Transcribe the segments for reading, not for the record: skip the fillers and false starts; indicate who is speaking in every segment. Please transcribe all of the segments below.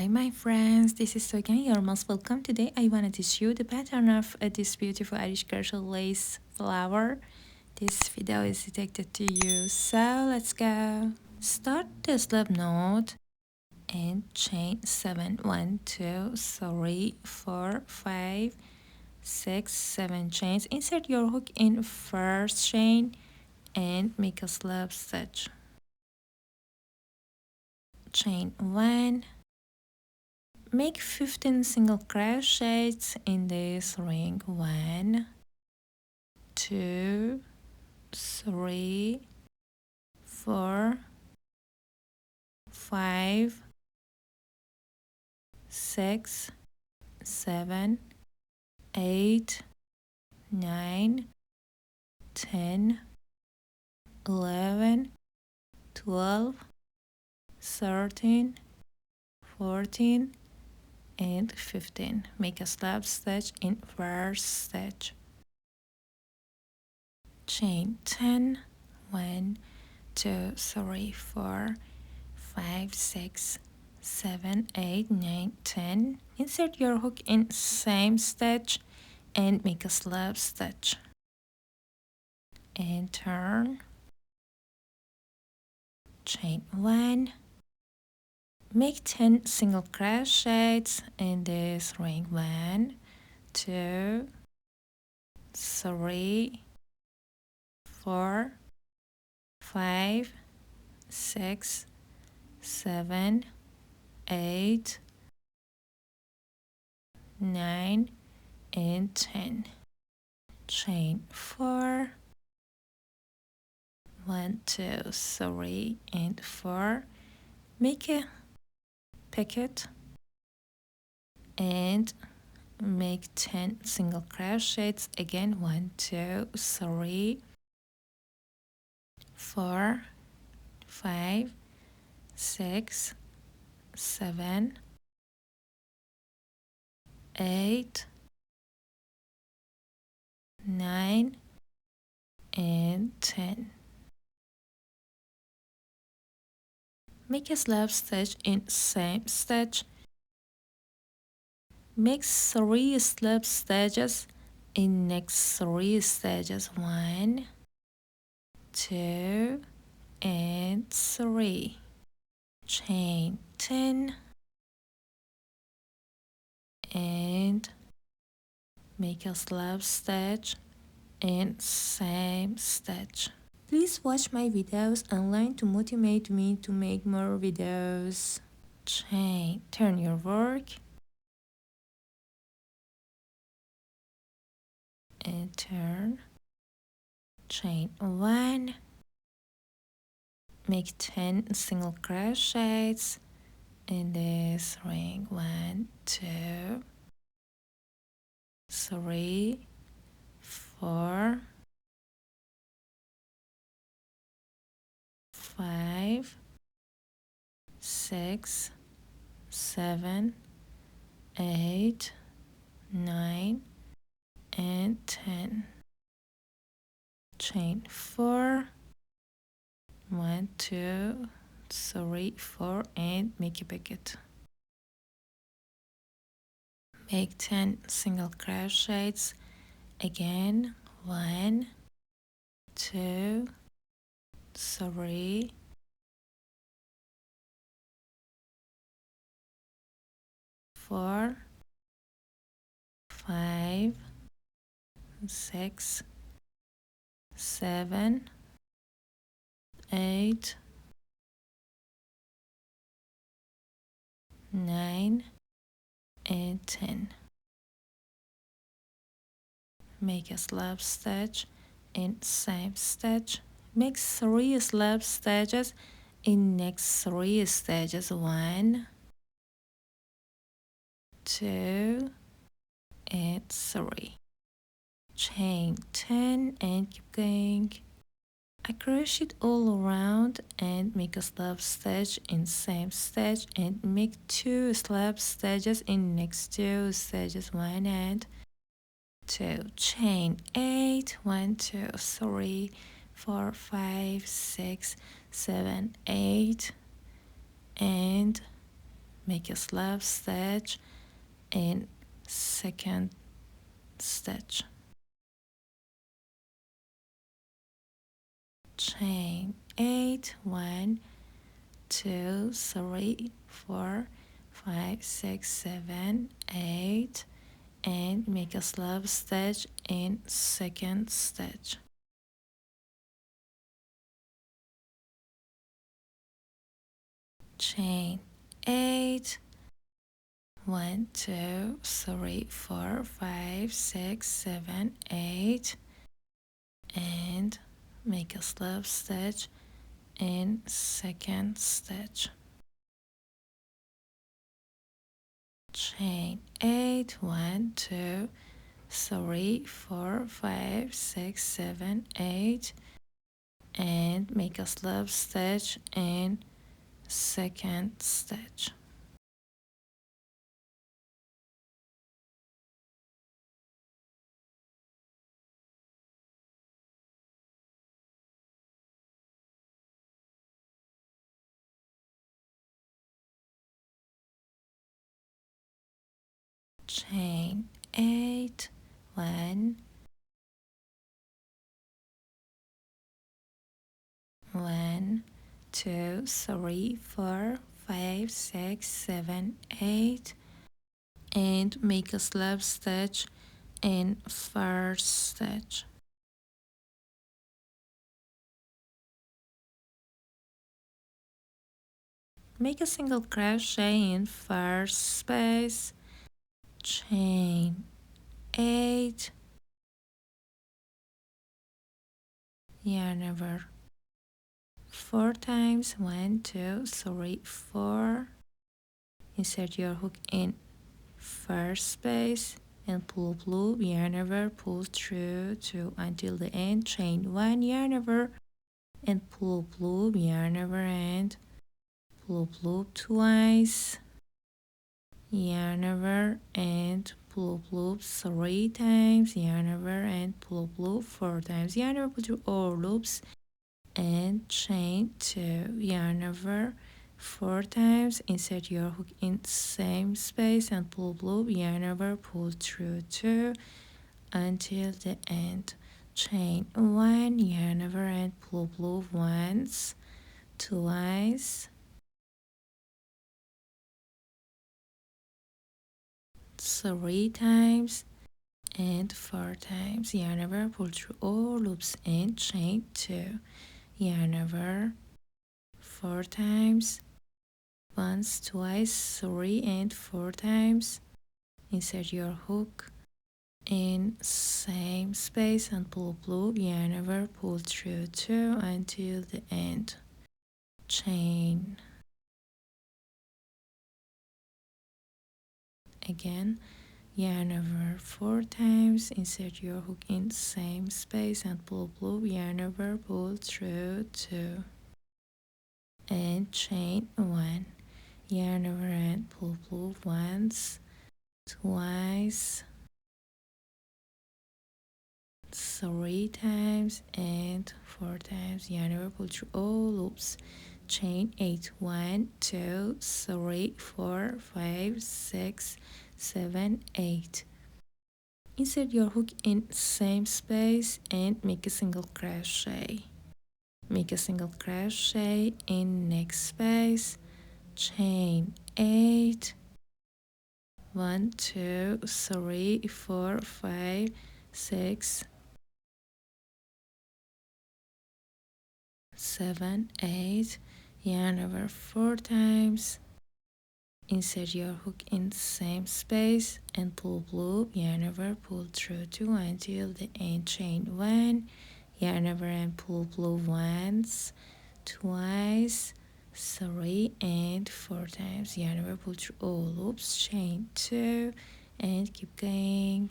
Speaker 1: Hi my friends, this is Sogan, you're most welcome. Today I wanted to show the pattern of this beautiful Irish crochet lace flower. This video is dedicated to you, so let's go. Start the slip knot and chain 7, 1, 2, 3, 4, 5, 6, 7 chains. Insert your hook in first chain and make a slip stitch. Chain 1, make 15 single crochets in this ring. 1, 2, 3, 4, 5, 6, 7, 8, 9, 10, 11, 12, 13, 14, and 15. Make a slip stitch in first stitch. Chain 10, 1, 2, 3, 4, 5, 6, 7, 8, 9, 10. Insert your hook in same stitch and make a slip stitch. And turn. Chain 1. Make 10 single crochets in this ring. 1, 2, 3, 4, 5, 6, 7, 8, 9, and 10. Chain 4, 1, 2, 3, and 4. Make a picket and make 10 single crochets again. 1, 2, 3, 4, 5, 6, 7, 8, 9, and 10. Make a slip stitch in same stitch. Make 3 slip stitches in next 3 stitches. 1, 2, and 3. Chain 10 and make a slip stitch in same stitch. Please watch my videos online to motivate me to make more videos. Chain, turn your work and turn. Chain 1. Make 10 single crochets in this ring. 1, 2, 3, 4, 5, 6, 7, 8, 9, and 10. Chain 4, 1, 2, 3, 4, and make a picket. Make 10 single crochets again. 1, 2, 3, 4, 5, 6, 7, 8, 9, and 10. Make a slip stitch in same stitch. Make 3 slip stitches in next 3 stitches. 1, 2, and 3. Chain 10 and keep going. I crochet all around and make a slip stitch in same stitch and make 2 slip stitches in next 2 stitches. 1 and 2. Chain 8, 1, 2, 3, 4, 5, 6, 7, 8, and make a slip stitch in second stitch, chain 8, 1, 2, 3, 4, 5, 6, 7, 8, and make a slip stitch in second stitch, chain 8, 1, 2, 3, 4, 5, 6, 7, 8, and make a slip stitch in second stitch, chain 8, 1, 2, 3, 4, 5, 6, 7, 8, and make a slip stitch in second stitch, chain 8, 1, 1, 2, 3, 4, 5, 6, 7, 8, and make a slip stitch in first stitch, make a single crochet in first space, chain 8, yarn over 4 times, 1, 2, 3, 4, insert your hook in first space and pull loop, yarn over, pull through to until the end, chain 1, yarn over, and pull loop, yarn over, and pull loop twice, yarn over, and pull loop 3 times, yarn over, and pull loop 4 times, yarn over, pull through all loops, and chain 2, yarn over 4 times, insert your hook in same space and pull loop, yarn over, pull through 2 until the end, chain 1, yarn over, and pull loop once, twice, 3 times, and 4 times, yarn over, pull through all loops, and chain 2, yarn over 4 times, once, twice, 3 and 4 times, insert your hook in same space and pull loop, yarn over, pull through 2 until the end, chain again, yarn over 4 times, insert your hook in same space and pull loop, yarn over, pull through 2, and chain 1, yarn over and pull loop once, twice, 3 times, and 4 times, yarn over, pull through all loops, chain 8, 1, 2, 3, 4, 5, 6, 7, 8, insert your hook in same space and make a single crochet, make a single crochet in next space, chain 8, 1, 2, 3, 4, 5, 6, 7, 8, yarn over 4 times, insert your hook in same space and pull loop, yarn over, pull through 2 until the end, chain 1, yarn over and pull loop once, twice, 3 and 4 times, yarn over, pull through all loops, chain 2, and keep going.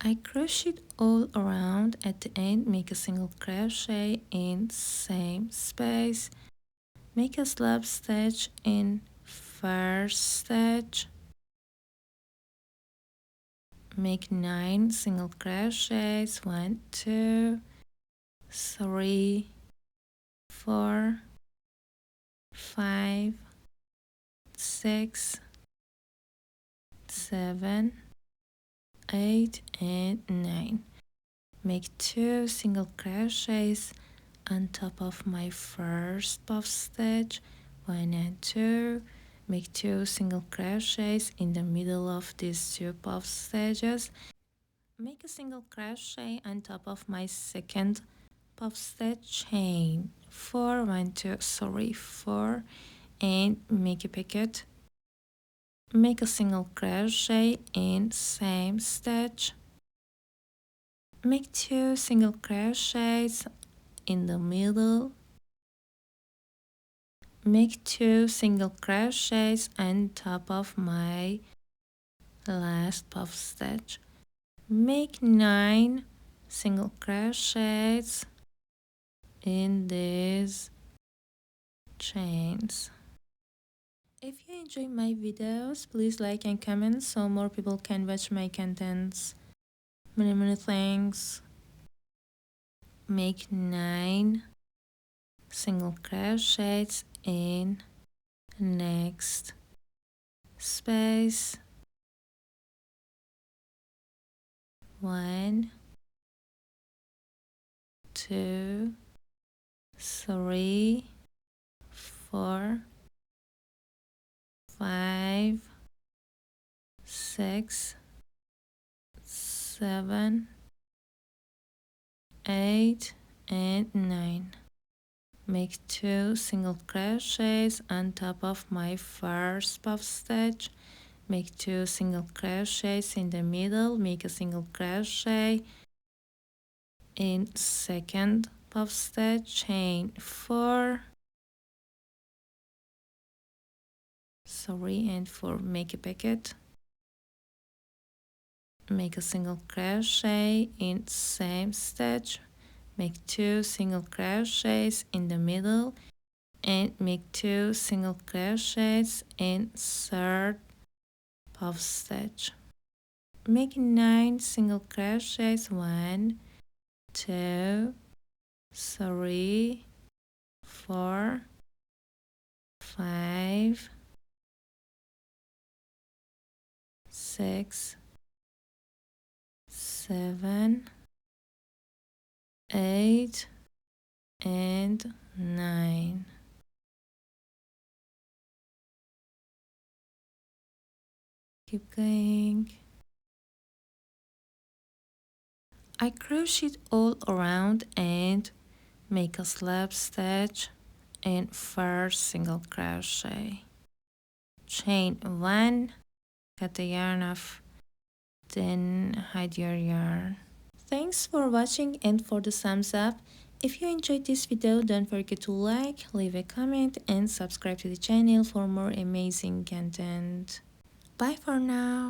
Speaker 1: I crocheted all around. At the end, make a single crochet in same space, make a slip stitch in first stitch, make 9 single crochets, 1, 2, 3, 4, 5, 6, 7, 8 and 9. Make 2 single crochets on top of my first puff stitch, 1 and 2. Make 2 single crochets in the middle of these 2 puff stitches. Make a single crochet on top of my second puff stitch, chain 4, 1, 2, 3, 4, and make a picot. Make a single crochet in same stitch. Make 2 single crochets in the middle. Make 2 single crochets on top of my last puff stitch. Make 9 single crochets in these chains. If you enjoy my videos, please like and comment so more people can watch my contents. Many thanks. Make 9 single crochets in next space. 1, 2, 3, 4, 5, 6, 7, 8 and 9. Make 2 single crochets on top of my first puff stitch. Make 2 single crochets in the middle. Make a single crochet in second puff stitch, chain 4, 3 and 4. Make a picot. Make a single crochet in same stitch. Make 2 single crochets in the middle and make 2 single crochets in third puff stitch. Make 9 single crochets, 1, 2, 3, 4, 5, 6, 7, 8 and 9. Keep going. I crocheted all around and make a slip stitch and first single crochet. Chain 1, cut the yarn off, then hide your yarn. Thanks for watching and for the thumbs up. If you enjoyed this video, don't forget to like, leave a comment and subscribe to the channel for more amazing content. Bye for now.